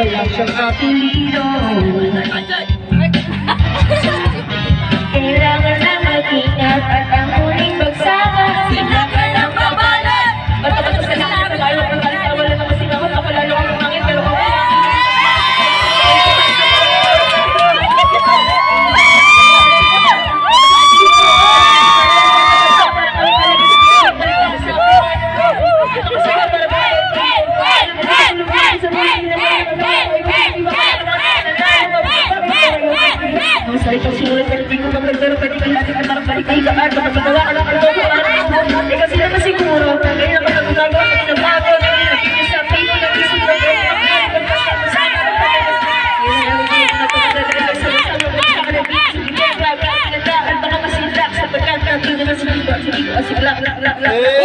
Wala siyang apelido. Kailangan na mag-ingat at ang huling bagsakan. Sila ka ng babalan. Matapos ka na ayaw ko galit na wala naman sinahot. Ako lalo akong mangit pero ako. Ikaw sinulit na hindi ko magdagdaro pwede ka natin na parang balik kayo kaan magpagawa ka lang ang logo ikaw sila na siguro ngayon na pagkagagawa ka ng bago nagiging sa pino na isip na baka masilak sa pagkakagin na sige ko